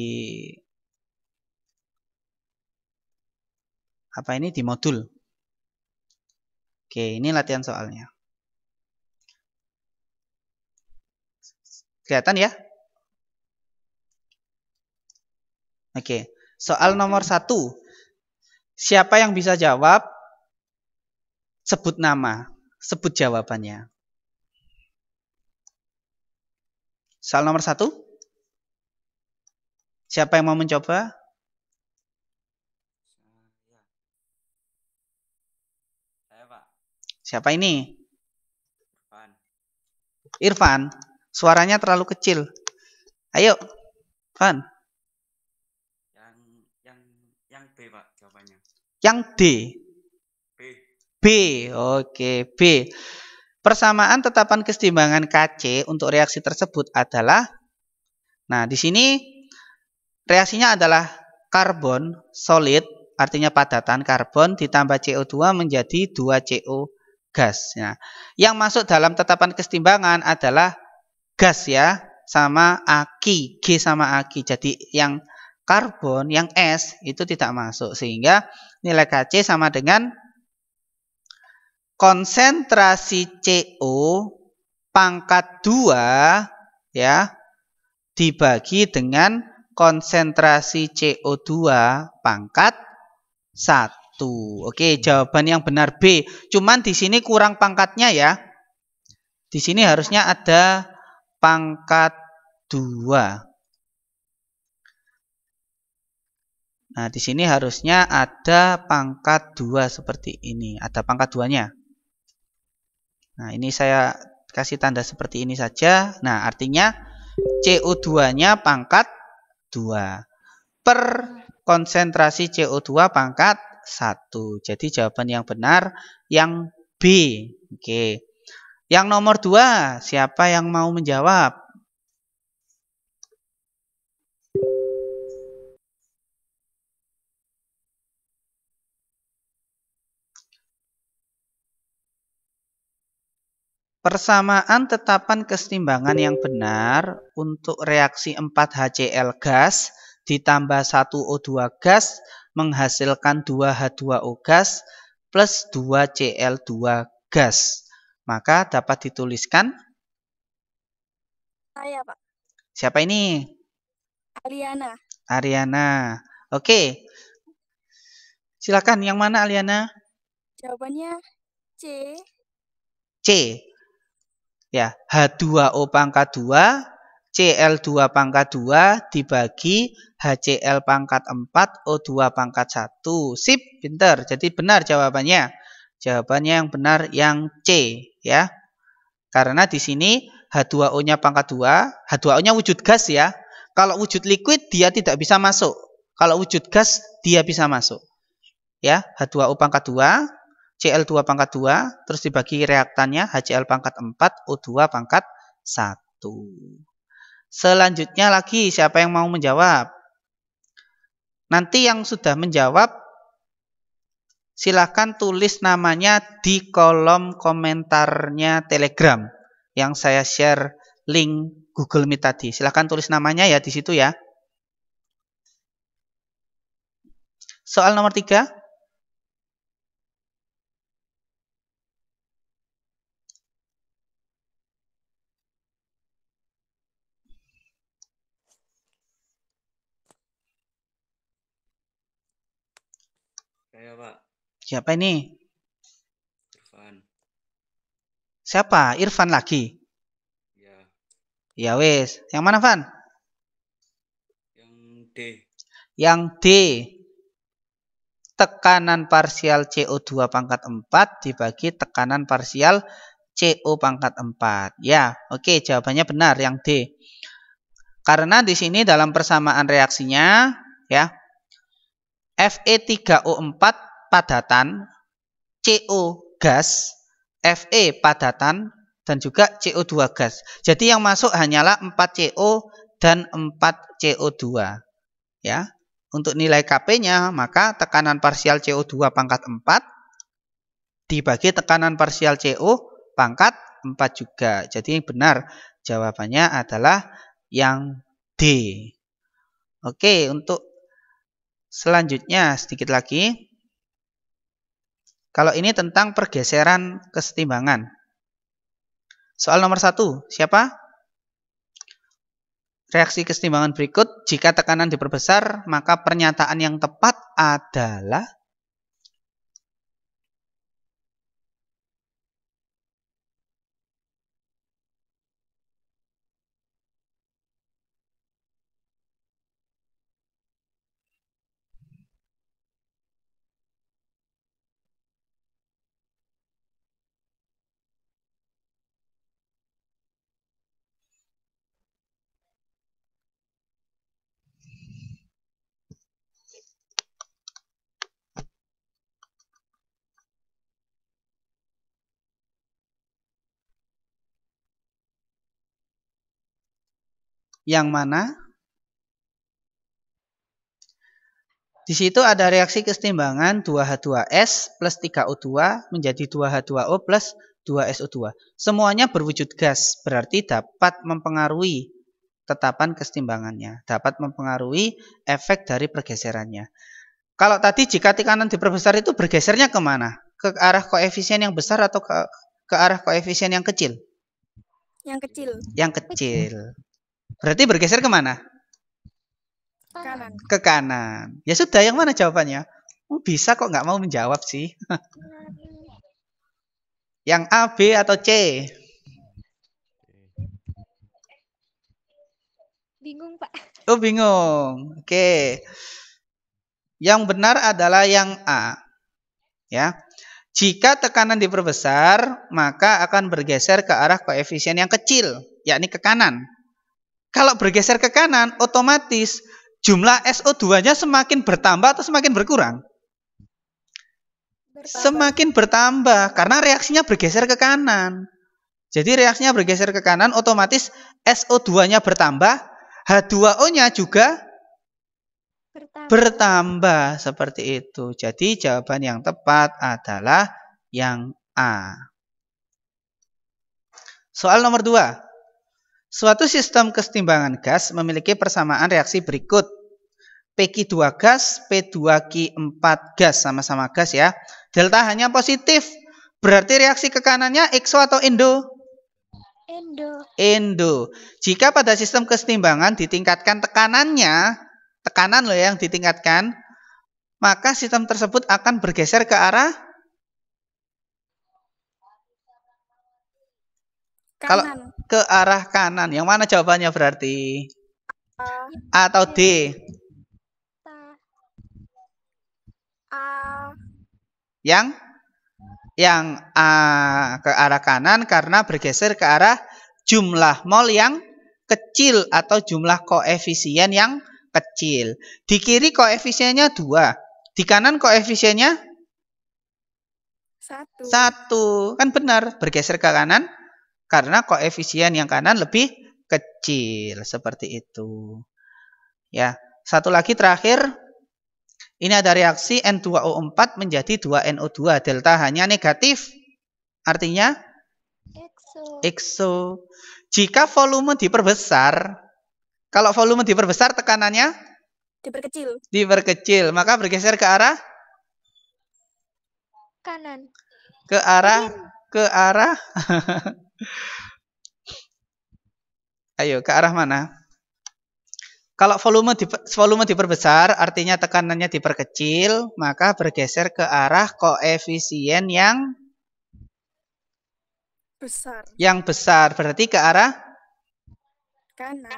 apa ini? Di modul. Oke, ini latihan soalnya. Kelihatan ya? Oke, soal nomor 1. Siapa yang bisa jawab? Sebut nama, sebut jawabannya. Soal nomor 1. Siapa yang mau mencoba? Saya, Pak. Siapa ini? Irfan. Suaranya terlalu kecil. Ayo, Irfan. Yang B, Pak, jawabannya. Yang D. B. Oke, B. Persamaan tetapan kesetimbangan Kc untuk reaksi tersebut adalah, nah di sini reaksinya adalah karbon solid, artinya padatan karbon ditambah CO2 menjadi 2CO gas. Nah, yang masuk dalam tetapan kesetimbangan adalah gas ya, sama aki, G sama aki. Jadi yang karbon, yang S itu tidak masuk. Sehingga nilai Kc sama dengan konsentrasi CO pangkat 2 ya dibagi dengan konsentrasi CO2 pangkat 1. Oke, jawaban yang benar B. Cuman di sini kurang pangkatnya ya. Di sini harusnya ada pangkat 2. Nah, di sini harusnya ada pangkat 2 seperti ini. Ada pangkat 2-nya. Nah, ini saya kasih tanda seperti ini saja. Nah, artinya CO2-nya pangkat 2. Per konsentrasi CO2 pangkat 1. Jadi jawaban yang benar yang B. Oke. Yang nomor 2, siapa yang mau menjawab? Persamaan tetapan kesetimbangan yang benar untuk reaksi 4HCl gas ditambah 1O2 gas menghasilkan 2H2O gas plus 2Cl2 gas. Maka dapat dituliskan. Saya, Pak. Siapa ini? Aliana. Ariana. Oke. Silakan, yang mana Aliana? Jawabannya C. C. Ya, H2O pangkat 2, Cl2 pangkat 2 dibagi HCl pangkat 4, O2 pangkat 1. Sip, pinter. Jadi benar jawabannya. Jawabannya yang benar yang C, ya. Karena di sini H2O-nya pangkat 2, H2O-nya wujud gas ya. Kalau wujud liquid dia tidak bisa masuk. Kalau wujud gas dia bisa masuk. Ya, H2O pangkat 2, Cl2 pangkat 2, terus dibagi reaktannya HCl pangkat 4, O2 pangkat 1. Selanjutnya lagi, siapa yang mau menjawab? Nanti yang sudah menjawab, silakan tulis namanya di kolom komentarnya Telegram yang saya share link Google Meet tadi. Silakan tulis namanya ya di situ ya. Soal nomor 3. Saya, Pak. Siapa ini? Irfan. Siapa? Irfan lagi? Ya. Ya wes. Yang mana, Van? Yang D. Yang D. Tekanan parsial CO2 pangkat 4 dibagi tekanan parsial CO pangkat 4. Ya, oke, jawabannya benar yang D. Karena di sini dalam persamaan reaksinya ya, Fe3O4 padatan, CO gas, Fe padatan, dan juga CO2 gas. Jadi yang masuk hanyalah 4CO dan 4CO2. Ya. Untuk nilai Kp-nya, maka tekanan parsial CO2 pangkat 4 dibagi tekanan parsial CO pangkat 4 juga. Jadi yang benar jawabannya adalah yang D. Oke, untuk selanjutnya sedikit lagi. Kalau ini tentang pergeseran kesetimbangan. Soal nomor 1, siapa? Reaksi kesetimbangan berikut, jika tekanan diperbesar, maka pernyataan yang tepat adalah yang mana? Di situ ada reaksi kesetimbangan 2H2S plus 3O2 menjadi 2H2O plus 2SO2. Semuanya berwujud gas, berarti dapat mempengaruhi tetapan kesetimbangannya, dapat mempengaruhi efek dari pergeserannya. Kalau tadi jika tekanan diperbesar itu bergesernya kemana? Ke arah koefisien yang besar atau ke arah koefisien yang kecil? Yang kecil. Yang kecil. Berarti bergeser kemana? Kanan. Ke kanan. Ya sudah, yang mana jawabannya? Bisa kok nggak mau menjawab sih. Yang A, B, atau C? Bingung, Pak. Oh, bingung. Oke. Yang benar adalah yang A. Ya. Jika tekanan diperbesar, maka akan bergeser ke arah koefisien yang kecil, yakni ke kanan. Kalau bergeser ke kanan, otomatis jumlah SO2-nya semakin bertambah atau semakin berkurang? Semakin bertambah, karena reaksinya bergeser ke kanan. Jadi reaksinya bergeser ke kanan, otomatis SO2-nya bertambah, H2O-nya juga bertambah. Seperti itu. Jadi jawaban yang tepat adalah yang A. Soal nomor 2. Suatu sistem kesetimbangan gas memiliki persamaan reaksi berikut. Pq2 gas, P2Q4 gas, sama-sama gas ya. Delta hanya positif. Berarti reaksi ke kanannya exo atau endo? Endo. Jika pada sistem kesetimbangan ditingkatkan tekanannya, tekanan loh yang ditingkatkan, maka sistem tersebut akan bergeser ke arah Kanan. kalau ke arah kanan. Yang mana jawabannya berarti? A atau D? A. Yang A ke arah kanan karena bergeser ke arah jumlah mol yang kecil atau jumlah koefisien yang kecil. Di kiri koefisiennya 2. Di kanan koefisiennya 1. Kan benar, bergeser ke kanan karena koefisien yang kanan lebih kecil. Seperti itu. Ya, satu lagi terakhir. Ini ada reaksi N2O4 menjadi 2NO2. Delta hanya negatif. Artinya? Exo. Jika volume diperbesar, kalau volume diperbesar tekanannya? Diperkecil. Maka bergeser ke arah? Kanan. Ke arah? Ayo, ke arah mana? Kalau volume diperbesar, artinya tekanannya diperkecil, maka bergeser ke arah koefisien yang besar. Berarti ke arah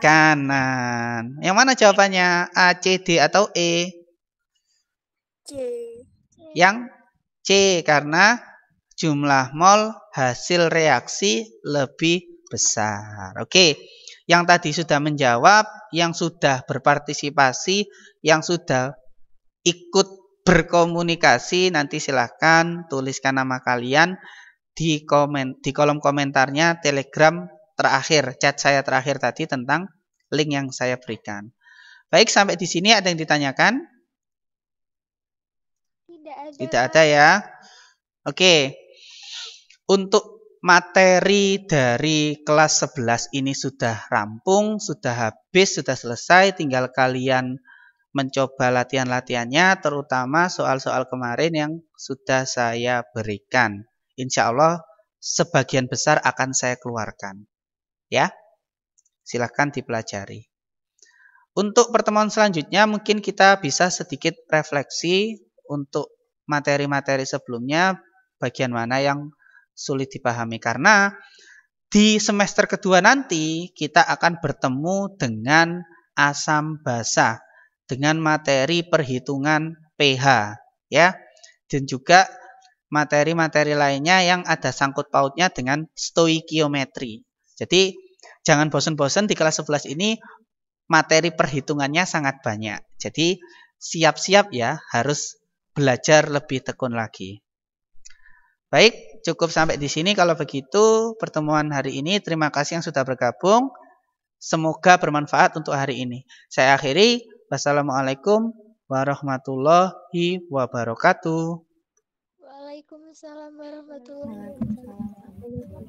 kanan. Yang mana jawabannya? A, C, D, atau E? C. Yang C, karena jumlah mol hasil reaksi lebih besar. Oke. Yang tadi sudah menjawab, yang sudah berpartisipasi, yang sudah ikut berkomunikasi, nanti silahkan tuliskan nama kalian di kolom komentarnya Telegram terakhir, chat saya terakhir tadi tentang link yang saya berikan. Baik, sampai di sini ada yang ditanyakan? Tidak ada ya. Oke. Untuk materi dari kelas 11 ini sudah rampung, sudah habis, sudah selesai. Tinggal kalian mencoba latihan-latihannya, terutama soal-soal kemarin yang sudah saya berikan. Insya Allah sebagian besar akan saya keluarkan. Ya, silahkan dipelajari. Untuk pertemuan selanjutnya mungkin kita bisa sedikit refleksi untuk materi-materi sebelumnya, bagian mana yang sulit dipahami, karena di semester kedua nanti kita akan bertemu dengan asam basa, dengan materi perhitungan pH, ya, dan juga materi-materi lainnya yang ada sangkut pautnya dengan stoikiometri. Jadi jangan bosan-bosan, di kelas 11 ini materi perhitungannya sangat banyak. Jadi siap-siap ya, harus belajar lebih tekun lagi. Baik, cukup sampai di sini kalau begitu pertemuan hari ini. Terima kasih yang sudah bergabung. Semoga bermanfaat untuk hari ini. Saya akhiri. Wassalamualaikum warahmatullahi wabarakatuh. Waalaikumsalam warahmatullahi wabarakatuh.